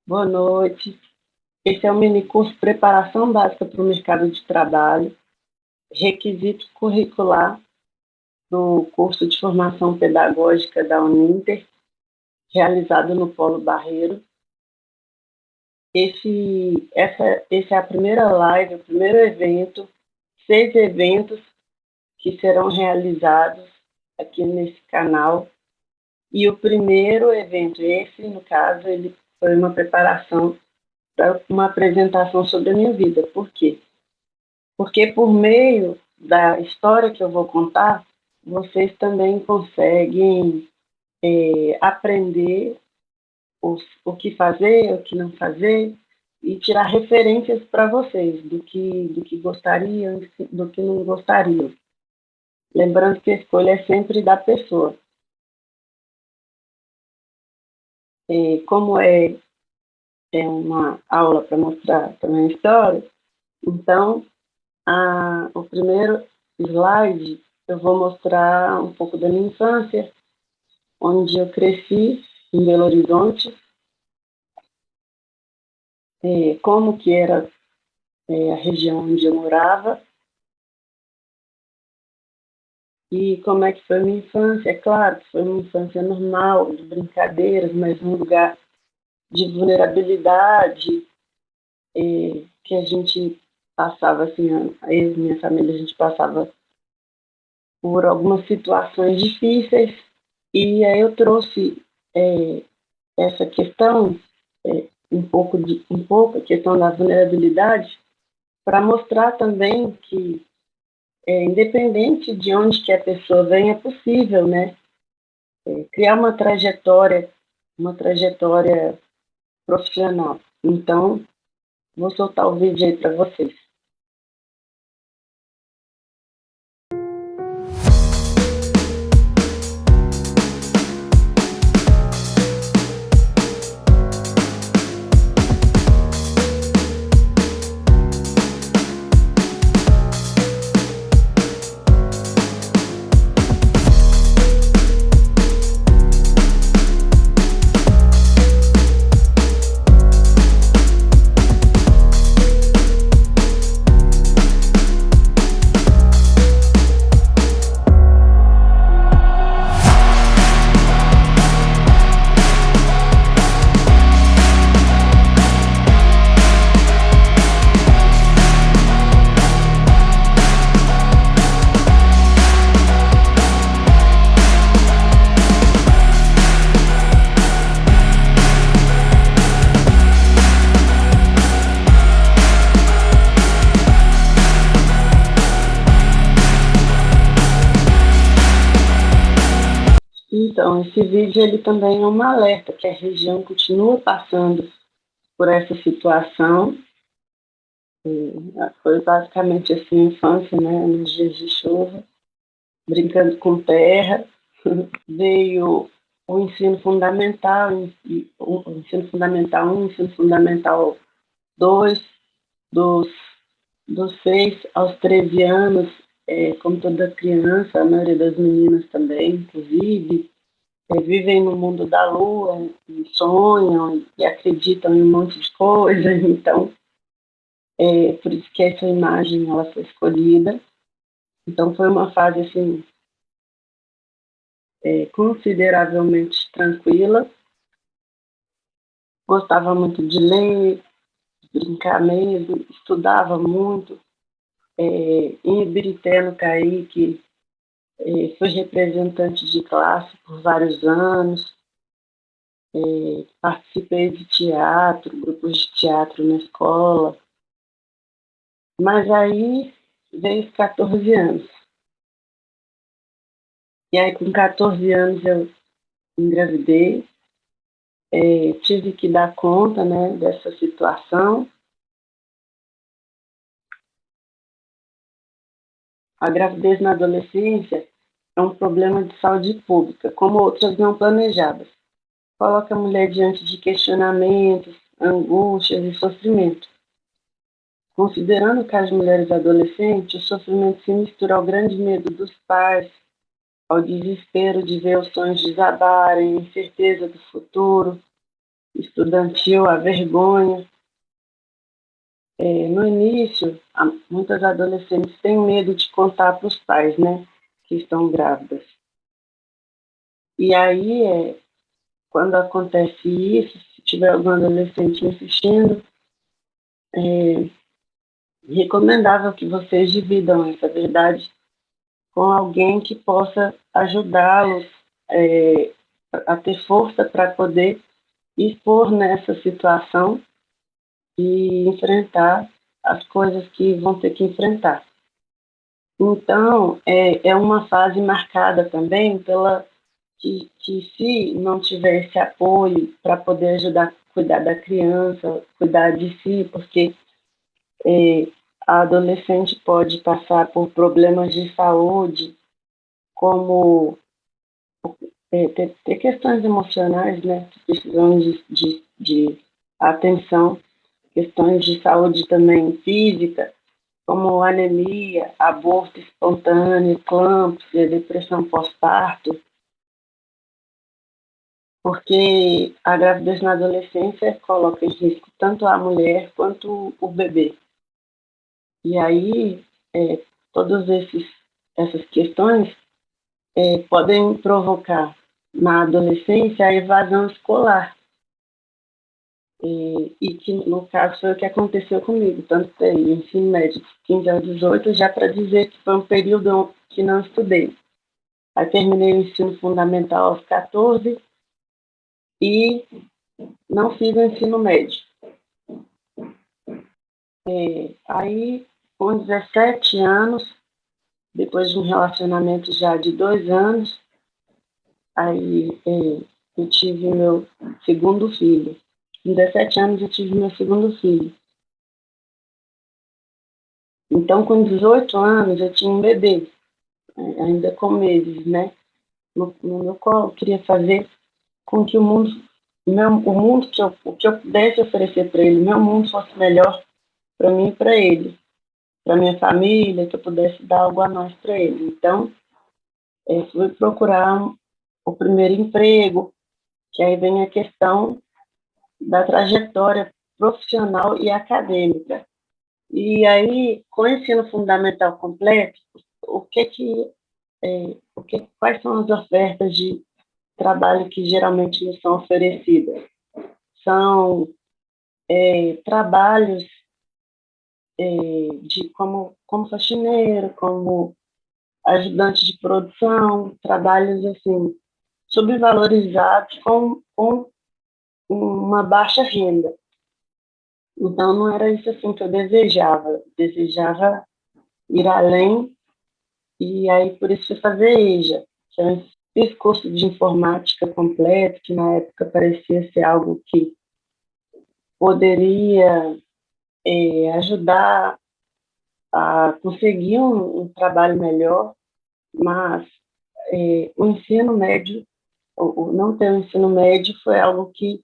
Boa noite. Esse é o mini curso Preparação Básica para o Mercado de Trabalho, requisito curricular do curso de formação pedagógica da Uninter, realizado no Polo Barreiro. Esse é a primeira live, o primeiro evento, 6 eventos que serão realizados aqui nesse canal. E o primeiro evento, esse, no caso, ele foi uma preparação para uma apresentação sobre a minha vida. Por quê? Porque por meio da história que eu vou contar, vocês também conseguem aprender o que fazer, o que não fazer, e tirar referências para vocês do que gostariam, do que não gostariam. Lembrando que a escolha é sempre da pessoa. Como é uma aula para mostrar também a história, então o primeiro slide eu vou mostrar um pouco da minha infância, onde eu cresci, em Belo Horizonte, como que era a região onde eu morava e como é que foi a minha infância. É claro que foi uma infância normal, de brincadeiras, mas num lugar de vulnerabilidade, que a gente passava, assim, eu e minha família, a gente passava por algumas situações difíceis, e aí eu trouxe essa questão, um pouco a questão da vulnerabilidade, para mostrar também que, independente de onde que a pessoa vem, é possível, né? Criar uma trajetória profissional. Então, vou soltar o vídeo aí para vocês. Então, esse vídeo ele também é um alerta que a região continua passando por essa situação. Foi basicamente assim a infância, né, nos dias de chuva, brincando com terra. Veio o ensino fundamental, o ensino fundamental 1, ensino fundamental 2, dos, dos 6 aos 13 anos, como toda criança, a maioria das meninas também, inclusive, vivem no mundo da lua, e sonham e acreditam em um monte de coisa, então, por isso que essa imagem ela foi escolhida. Então, foi uma fase, assim, consideravelmente tranquila. Gostava muito de ler, de brincar mesmo, estudava muito. Em Ibirité, no Caíque, fui representante de classe por vários anos. Participei de teatro, grupos de teatro na escola. Mas aí veio os 14 anos. E aí, com 14 anos, eu engravidei. Tive que dar conta, né, dessa situação. A gravidez na adolescência é um problema de saúde pública, como outras não planejadas. Coloca a mulher diante de questionamentos, angústias e sofrimento. Considerando o caso de mulheres adolescentes, o sofrimento se mistura ao grande medo dos pais, ao desespero de ver os sonhos desabarem, a incerteza do futuro. estudantil, a vergonha. No início, muitas adolescentes têm medo de contar para os pais, né, que estão grávidas. E aí, quando acontece isso, se tiver algum adolescente me assistindo, é recomendável que vocês dividam essa verdade com alguém que possa ajudá-los é, a ter força para poder expor nessa situação e enfrentar as coisas que vão ter que enfrentar. Então, é uma fase marcada também pela que se não tiver esse apoio para poder ajudar a cuidar da criança, cuidar de si, porque é, a adolescente pode passar por problemas de saúde, como ter questões emocionais, né, que precisam de atenção, questões de saúde também física, como anemia, aborto espontâneo, eclâmpsia, depressão pós-parto, porque a gravidez na adolescência coloca em risco tanto a mulher quanto o bebê. E aí, é, todas essas questões podem provocar na adolescência a evasão escolar, e que no caso foi o que aconteceu comigo, tanto que ensino médio de 15 a 18, já para dizer que foi um período que não estudei. Aí terminei o ensino fundamental aos 14 e não fiz o ensino médio. Aí, com 17 anos, depois de um relacionamento já de 2 anos, aí eu tive meu segundo filho. Com 17 anos eu tive meu segundo filho. Então, com 18 anos, eu tinha um bebê, ainda com meses, né? No meu colo, eu queria fazer com que o mundo que eu pudesse oferecer para ele, o meu mundo fosse melhor para mim e para ele, para minha família, que eu pudesse dar algo a mais para ele. Então, fui procurar o primeiro emprego, que aí vem a questão da trajetória profissional e acadêmica. E aí, com o ensino fundamental completo, o que que, quais são as ofertas de trabalho que geralmente nos são oferecidas? São trabalhos de como faxineiro, como ajudante de produção, trabalhos assim subvalorizados com uma baixa renda. Então não era isso assim que eu desejava ir além, e aí por isso fui fazer EJA, que eu fiz curso de informática completo, que na época parecia ser algo que poderia ajudar a conseguir um trabalho melhor, mas o ensino médio, o não ter o ensino médio foi algo que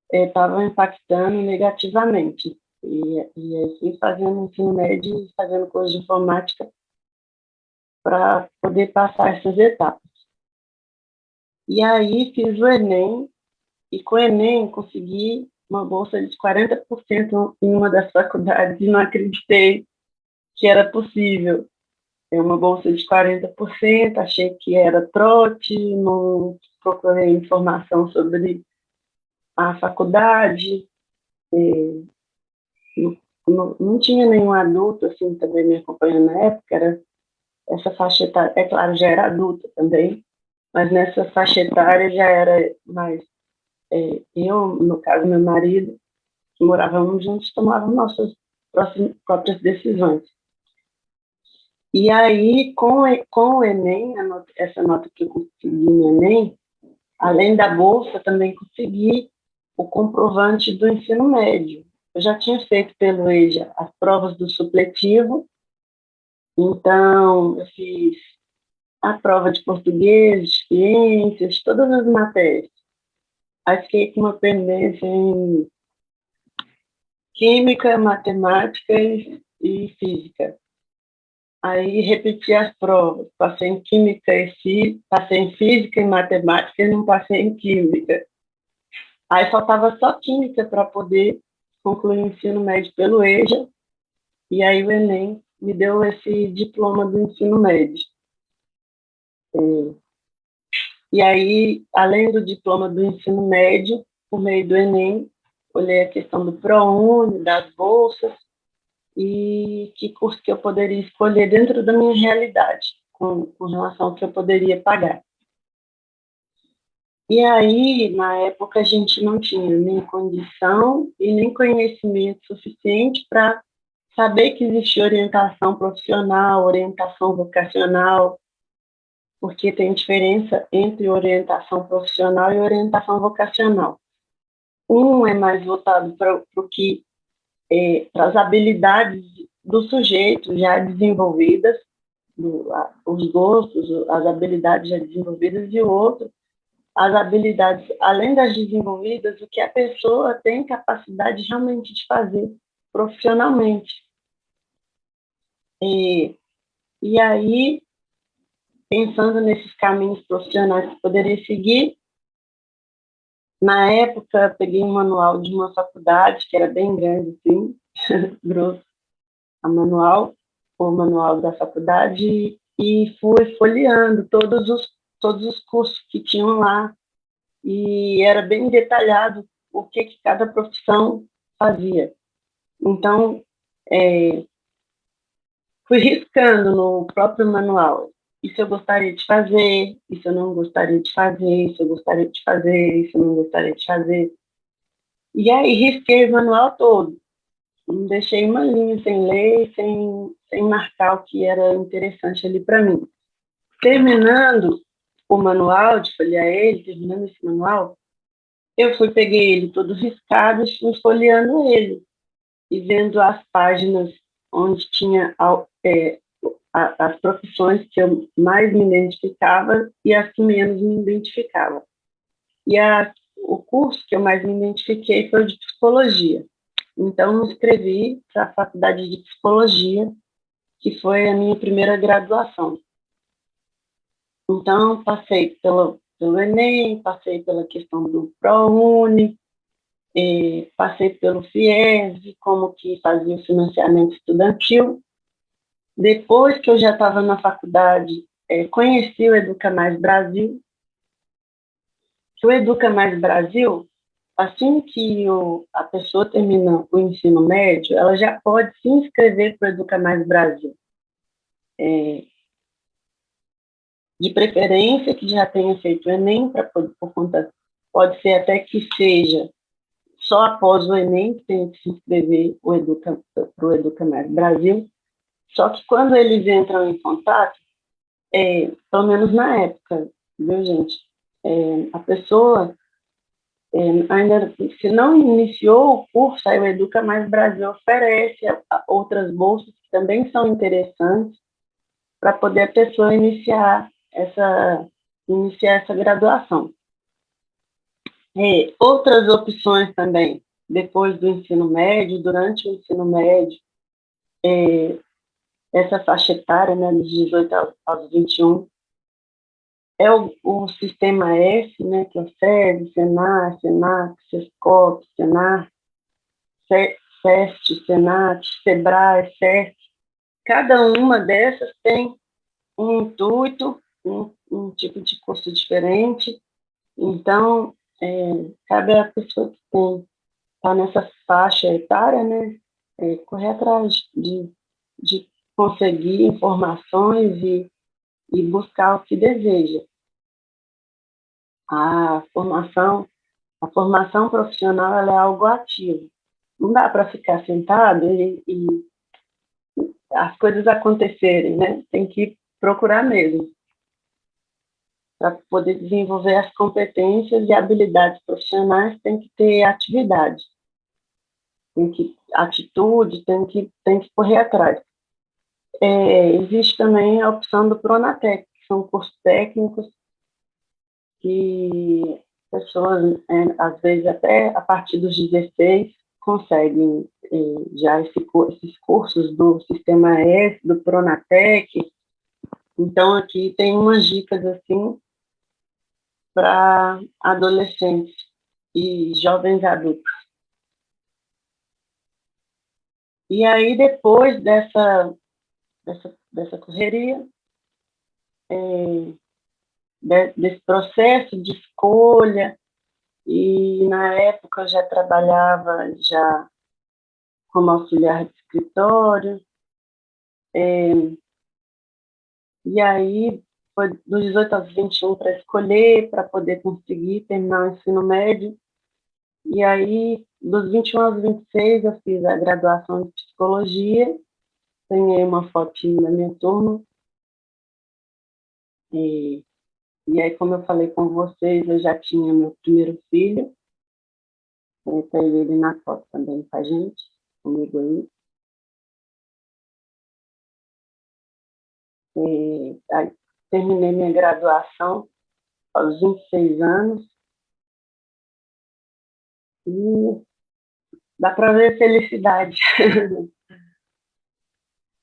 estava impactando negativamente. E assim, fazendo ensino médio e fazendo curso de informática para poder passar essas etapas. E aí fiz o Enem, e com o Enem consegui uma bolsa de 40% em uma das faculdades, e não acreditei que era possível. Uma bolsa de 40%, achei que era trote, não procurei informação sobre a faculdade, não tinha nenhum adulto assim também me acompanhando na época, era essa faixa etária, é claro, já era adulta também, mas nessa faixa etária já era mais eu, no caso, meu marido, que morávamos juntos, tomávamos nossas próprias decisões. E aí, com o Enem, essa nota que eu consegui no Enem, além da bolsa, também consegui o comprovante do ensino médio. Eu já tinha feito pelo EJA as provas do supletivo, então eu fiz a prova de português, de ciências, todas as matérias. Aí fiquei com uma pendência em química, matemática e física. Aí repeti as provas, passei em química passei em física e matemática e não passei em química. Aí faltava só química para poder concluir o ensino médio pelo EJA, e aí o Enem me deu esse diploma do ensino médio. E aí, além do diploma do ensino médio, por meio do Enem, olhei a questão do ProUni, das bolsas, e que curso que eu poderia escolher dentro da minha realidade, com relação ao que eu poderia pagar. E aí, na época, a gente não tinha nem condição e nem conhecimento suficiente para saber que existia orientação profissional, orientação vocacional, porque tem diferença entre orientação profissional e orientação vocacional. Um é mais voltado para o que para as habilidades do sujeito já desenvolvidas, os gostos, as habilidades já desenvolvidas, e o outro, as habilidades, além das desenvolvidas, o que a pessoa tem capacidade realmente de fazer profissionalmente. E aí, pensando nesses caminhos profissionais que poderia seguir, na época, peguei um manual de uma faculdade, que era bem grande, assim, grosso, o manual da faculdade, e fui folheando todos os cursos que tinham lá, e era bem detalhado o que cada profissão fazia. Então, fui riscando no próprio manual. Isso eu gostaria de fazer, isso eu não gostaria de fazer, isso eu gostaria de fazer, isso eu não gostaria de fazer. E aí risquei o manual todo. Não deixei uma linha sem ler, sem marcar o que era interessante ali para mim. Terminando o manual, de folhear ele, terminando esse manual, eu peguei ele todo riscado e fui folheando ele, e vendo as páginas onde tinha as profissões que eu mais me identificava e as que menos me identificava. E o curso que eu mais me identifiquei foi o de psicologia. Então, me inscrevi para a faculdade de psicologia, que foi a minha primeira graduação. Então, passei pelo Enem, passei pela questão do ProUni, passei pelo FIES, como que fazia o financiamento estudantil. Depois que eu já estava na faculdade, conheci o Educa Mais Brasil. O Educa Mais Brasil, assim que a pessoa termina o ensino médio, ela já pode se inscrever para o Educa Mais Brasil. De preferência que já tenha feito o Enem, por conta, pode ser até que seja só após o Enem que tem que se inscrever para o Educa Mais Brasil. Só que quando eles entram em contato, pelo menos na época, viu, gente? A pessoa ainda, se não iniciou o curso, aí o Educa Mais Brasil oferece outras bolsas que também são interessantes para poder a pessoa iniciar essa graduação. Outras opções também, depois do ensino médio, durante o ensino médio, essa faixa etária, né, dos 18 aos 21, é o Sistema S, né, que é o SESI, SENAC, SENAC, SESCOP, SENAR, SEST, SENAT, SEBRAE, SESC. Cada uma dessas tem um intuito, um tipo de curso diferente. Então, cabe à pessoa que está nessa faixa etária, né, correr atrás de conseguir informações e buscar o que deseja. A formação profissional ela é algo ativo. Não dá para ficar sentado e as coisas acontecerem, né? Tem que procurar mesmo, para poder desenvolver as competências e habilidades profissionais, tem que ter atividade, atitude, tem que correr atrás. Existe também a opção do Pronatec, que são cursos técnicos que pessoas, às vezes até a partir dos 16, conseguem já esses cursos do Sistema S, do Pronatec. Então, aqui tem umas dicas assim para adolescentes e jovens adultos. E aí, depois dessa correria, desse processo de escolha, e na época eu já trabalhava já como auxiliar de escritório, e aí foi dos 18 aos 21 para escolher, para poder conseguir terminar o ensino médio. E aí, dos 21 aos 26, eu fiz a graduação de psicologia, ganhei uma fotinha da minha turma, e, e aí, como eu falei com vocês, eu já tinha meu primeiro filho, tá ele na foto também com a gente, comigo aí. Aí terminei minha graduação aos 26 anos, e dá para ver felicidade.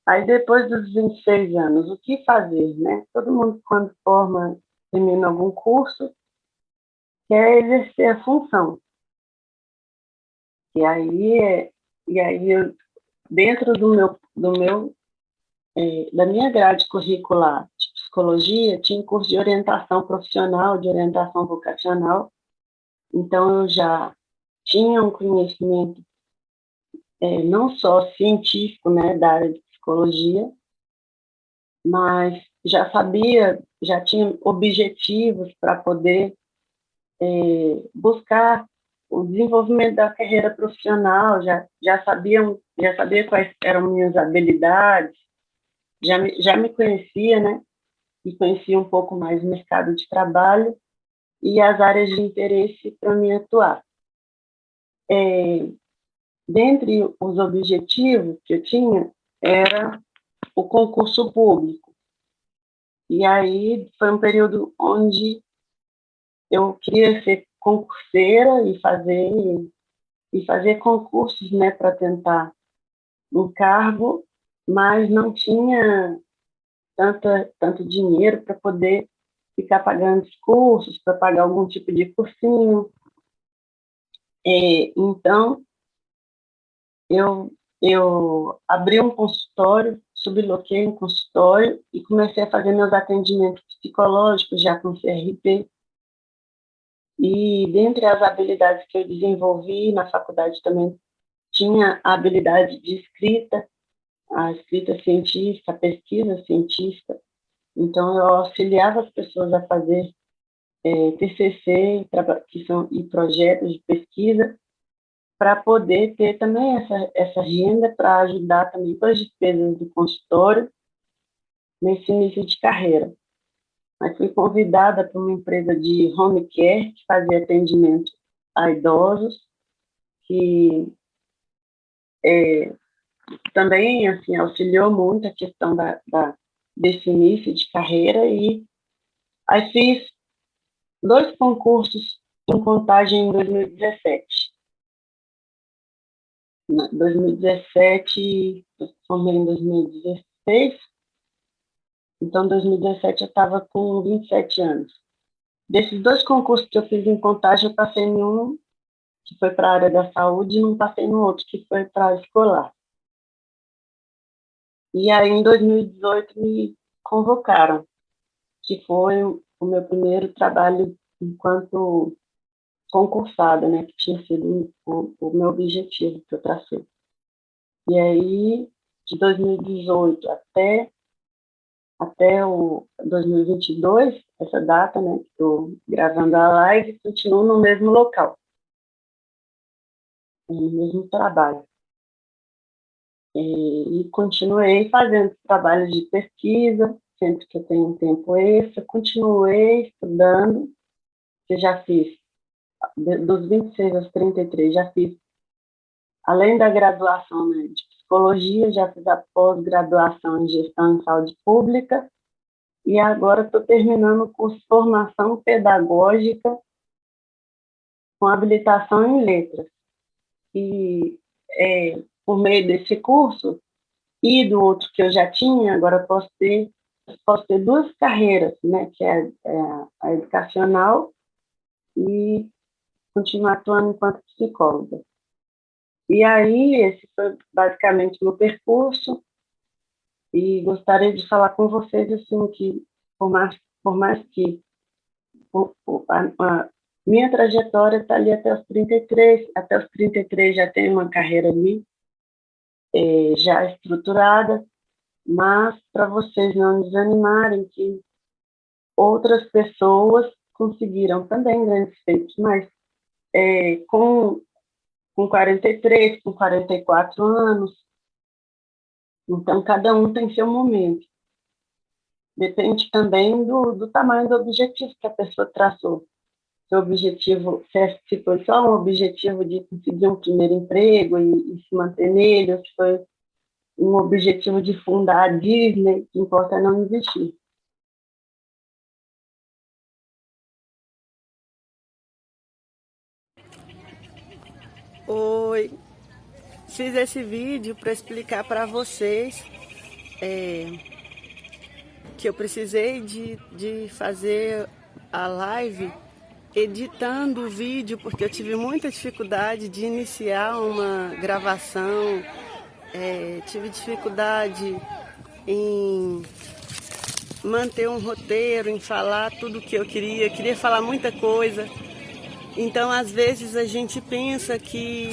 Aí depois dos 26 anos, o que fazer, né? Todo mundo, quando forma, termina algum curso, quer exercer a função. E aí, eu, dentro da minha grade curricular de psicologia, tinha curso de orientação profissional, de orientação vocacional. Então, eu já tinha um conhecimento não só científico, né, da área de psicologia, mas já sabia, já tinha objetivos para poder buscar o desenvolvimento da carreira profissional, já sabia quais eram minhas habilidades, já me conhecia, né? E conhecia um pouco mais o mercado de trabalho e as áreas de interesse para me atuar. Dentre os objetivos que eu tinha, era o concurso público. E aí foi um período onde eu queria ser concurseira e fazer concursos, né, para tentar um cargo, mas não tinha tanto dinheiro para poder ficar pagando os cursos, para pagar algum tipo de cursinho. Então, eu, eu abri um consultório, subloquei um consultório e comecei a fazer meus atendimentos psicológicos já com CRP. E dentre as habilidades que eu desenvolvi na faculdade também tinha a habilidade de escrita, a escrita científica, a pesquisa científica. Então, eu auxiliava as pessoas a fazer TCC e projetos de pesquisa para poder ter também essa renda para ajudar também com as despesas do consultório nesse início de carreira. Mas fui convidada para uma empresa de home care que fazia atendimento a idosos, que também assim auxiliou muito a questão desse início de carreira. E aí fiz 2 concursos em Contagem em 2017. Em 2017, eu formei em 2016, então em 2017 eu estava com 27 anos. Desses 2 concursos que eu fiz em Contagem, eu passei em um, que foi para a área da saúde, e não passei no outro, que foi para a escolar. E aí, em 2018, me convocaram, que foi o meu primeiro trabalho enquanto concursada, né, que tinha sido o meu objetivo que eu tracei. E aí, de 2018 até o 2022, essa data, né, que estou gravando a live, continuo no mesmo local, no mesmo trabalho. E continuei fazendo trabalho de pesquisa, sempre que eu tenho um tempo extra, continuei estudando, que já fiz, dos 26 aos 33, já fiz, além da graduação, né, de psicologia, já fiz a pós-graduação em gestão em saúde pública, e agora estou terminando o curso de formação pedagógica com habilitação em letras. E por meio desse curso e do outro que eu já tinha, agora posso ter 2 carreiras, né, que é a educacional e continuar atuando enquanto psicóloga. E aí, esse foi basicamente o meu percurso, e gostaria de falar com vocês, assim, que por mais que a minha trajetória está ali até os 33, até os 33 já tenho uma carreira ali, já estruturada, mas para vocês não desanimarem que outras pessoas conseguiram também grandes feitos, mas com 43, com 44 anos, então cada um tem seu momento. Depende também do tamanho do objetivo que a pessoa traçou. Se o objetivo, se foi só um objetivo de conseguir um primeiro emprego e se manter nele, ou se foi um objetivo de fundar a Disney, o que importa é não desistir. Oi, fiz esse vídeo para explicar para vocês que eu precisei de fazer a live editando o vídeo, porque eu tive muita dificuldade de iniciar uma gravação, tive dificuldade em manter um roteiro, em falar tudo o que eu queria falar muita coisa. Então, às vezes, a gente pensa que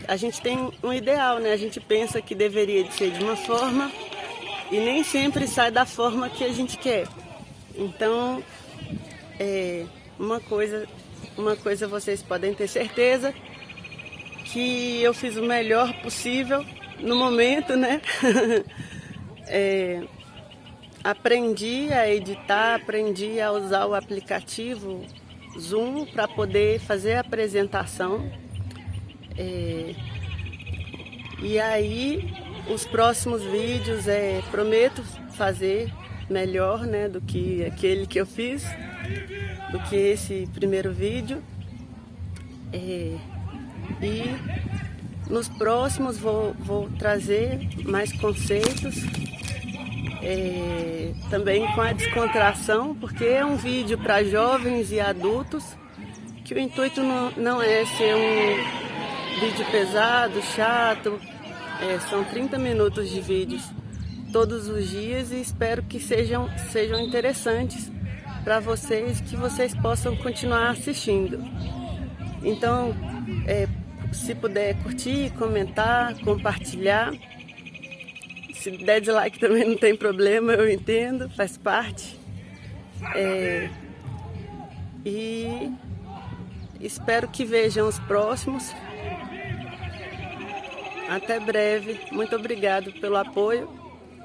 a gente tem um ideal, né? A gente pensa que deveria de ser de uma forma e nem sempre sai da forma que a gente quer. Então, uma coisa vocês podem ter certeza que eu fiz o melhor possível no momento, né? Aprendi a editar, aprendi a usar o aplicativo Zoom para poder fazer a apresentação. E aí, os próximos vídeos, prometo fazer melhor, né, do que aquele que eu fiz, do que esse primeiro vídeo. E nos próximos vou trazer mais conceitos, também com a descontração, porque é um vídeo para jovens e adultos, que o intuito não é ser um vídeo pesado, chato. São 30 minutos de vídeos todos os dias e espero que sejam interessantes para vocês, que vocês possam continuar assistindo. Então, se puder curtir, comentar, compartilhar. Se der dislike também não tem problema, eu entendo, faz parte. E espero que vejam os próximos. Até breve. Muito obrigado pelo apoio.